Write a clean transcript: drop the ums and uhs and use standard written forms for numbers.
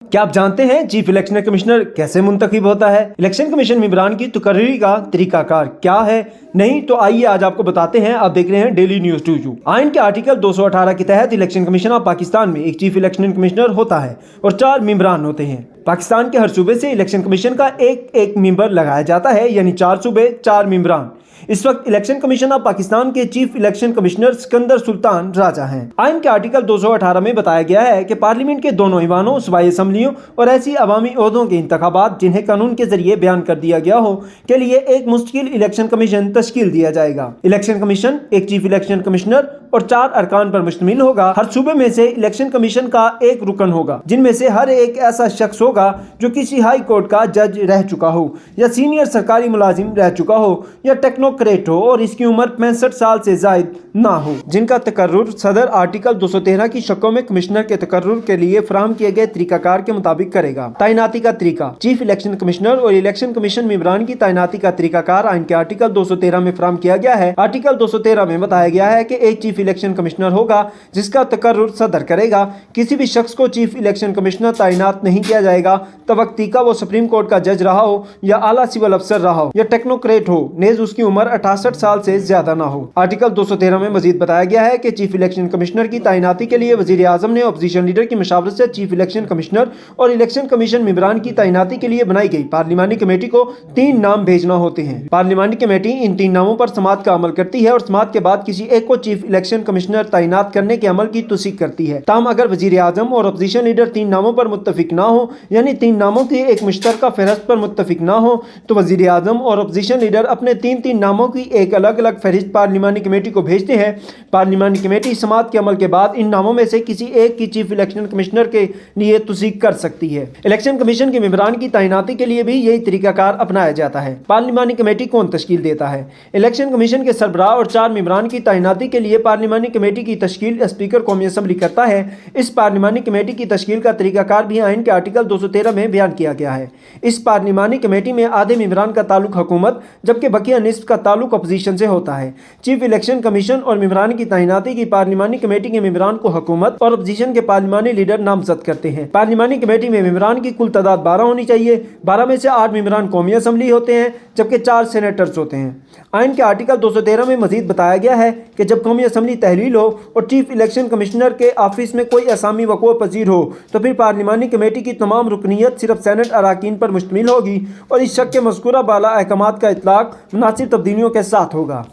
क्या आप जानते हैं चीफ इलेक्शन कमिश्नर कैसे मुंतखब होता है? इलेक्शन कमीशन मेंबरान की तकर्री का तरीकाकार क्या है? नहीं तो आइए आज आपको बताते हैं। आप देख रहे हैं डेली न्यूज 2 आइन के आर्टिकल 218 के तहत इलेक्शन कमीशन ऑफ पाकिस्तान में एक चीफ इलेक्शन कमिश्नर होता है और 4 मेंबरान होते हैं। पाकिस्तान के हर सूबे से इलेक्शन कमीशन का एक मेंबर लगाया जाता है, यानी 4 सूबे 4 मेंबरान। इस वक्त इलेक्शन कमीशन ऑफ पाकिस्तान के chief election commissioner Sikandar Sultan Raja हैं। आइन के आर्टिकल 218 में बताया गया है कि पार्लियामेंट के दोनों ईवानों, सूबाई असम्बलियों और ऐसी अवामी ओहदों के इंतखाबात जिन्हें कानून के जरिए बयान कर दिया गया हो के लिए एक मुस्तकिल इलेक्शन कमीशन तश्कील दिया जाएगा। इलेक्शन कमीशन एक चीफ इलेक्शन कमिश्नर और 4 अरकान पर मुश्तमिल होगा। हर सूबे में से इलेक्शन कमीशन का एक रुकन होगा, जिनमें से हर एक ऐसा शख्स होगा जो किसी हाई कोर्ट का जज रह चुका हो या सीनियर सरकारी मुलाजिम रह चुका हो या टेक्नोक्रेट हो और इसकी उम्र 65 साल से जायद ना हो, जिनका तकर्रुर सदर आर्टिकल 213 की शक्लों में कमिश्नर के तकर्रुर के लिए फराहम किए गए तरीकाकार के मुताबिक करेगा। तैनाती का तरीका। चीफ इलेक्शन कमिश्नर और इलेक्शन कमीशन मेंबरान की तैनाती का तरीकाकार आइन के आर्टिकल 213 में फराहम किया गया है। आर्टिकल 213 में बताया गया है कि एक चीफ इलेक्शन कमिश्नर होगा जिसका तकर्रुर सदर करेगा। किसी भी शख्स को चीफ इलेक्शन कमिश्नर तैनात नहीं किया जाएगा तवक्ती का वो सुप्रीम कोर्ट का जज रहा हो या आला सिविल अफसर रहा हो या टेक्नोक्रेट हो, नेज उसकी उम्र 68 साल से ज्यादा ना हो। आर्टिकल 213 में मजीद बताया गया है कि चीफ इलेक्शन कमिश्नर की तैनाती के लिए वजीर आजम ने अपोजिशन लीडर की मशावरत से चीफ इलेक्शन कमिश्नर और इलेक्शन कमीशन मेंबरान की तैनाती के लिए बनाई गई पार्लिमानी कमेटी को 3 नाम भेजना होते हैं। पार्लिमानी कमेटी इन 3 नामों पर समाअत का अमल करती है और समाअत के बाद किसी एक को चीफ इलेक्शन कमिश्नर तैनात करने के अमल की तौसीक करती है। ताहम अगर वजीर आजम और अपोजिशन लीडर 3 नामों पर मुत्तफिक ना हो, यानी 3 नामों की एक मुश्तरका फहरिस्त पर मुत्तफिक ना हो, तो वजीर आजम और अपोजिशन लीडर अपने 3 नामों की एक अलग अलग फहरिस्त पार्लिमानी कमेटी को भेजते हैं। पार्लिमानी कमेटी समाअत के अमल के बाद इन नामों में से किसी एक की चीफ इलेक्शन कमिश्नर के लिए तौसीक कर सकती है। इलेक्शन कमीशन के मेंबरान की तैनाती के लिए भी यही तरीकाकार अपनाया जाता है। पार्लिमानी कमेटी कौन तश्कील देता है? इलेक्शन कमीशन के सरबराह और 4 मेंबरान की तैनाती के लिए पार्लिमानी कमेटी की तश्कील स्पीकर कौमी असम्बली करता है। इस पार्लिमानी कमेटी की तश्कील का तरीकाकार भी आइन के आर्टिकल 213 में बयान किया गया है। इस पार्लिमानी कमेटी में आधे मेंबरान का ताल्लुक हुकूमत जबकि बकिया निस्फ का ताल्लुक अपोजिशन से होता है। चीफ इलेक्शन कमीशन और मेंबरान की तैनाती की पार्लिमानी कमेटी के मेंबरान को हुकूमत और अपोजिशन के पार्लिमानी लीडर नामजद करते हैं। पार्लिमानी कमेटी में मेंबरान की कुल तादाद 12 होनी चाहिए। 12 में से 8 मेंबरान कौमी असम्बली होते हैं जबकि 4 सेनेटर्स होते हैं। आइन के आर्टिकल 213 में मजीद बताया गया है कि जब कौमी असम्बली तहलील हो और चीफ इलेक्शन कमिश्नर के ऑफिस में कोई असामी वक़ूअ पजीर हो तो फिर पार्लिमानी कमेटी की तमाम रुकनीत सिर्फ सेनेट अराकीन पर मुश्तमिल होगी और इस शक के मज़कूरा बाला अहकामात का इतलाक मुनासिब तब्दीलियों के साथ होगा।